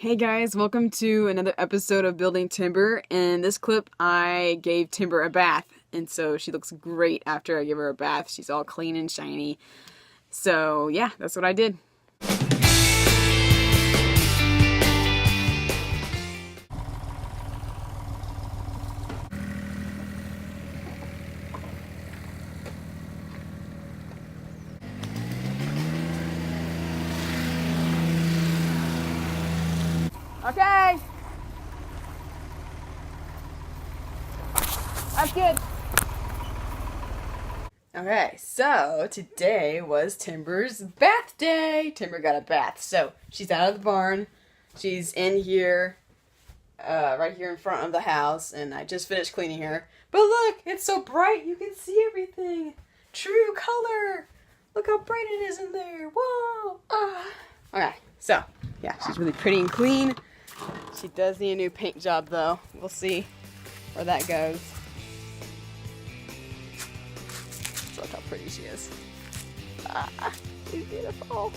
Hey guys, welcome to another episode of Building Timber. In this clip, I gave Timber a bath, and so she looks great after I give her a bath. She's all clean and shiny. So yeah, that's what I did. Okay. That's good. Okay, so today was Timber's bath day. Timber got a bath. So she's out of the barn. She's in here, right here in front of the house, and I just finished cleaning her. But look, it's so bright, you can see everything. True color. Look how bright it is in there. Whoa. Ah. Okay, so yeah, she's really pretty and clean. She does need a new paint job though. We'll see where that goes. Look how pretty she is. Ah, she's beautiful.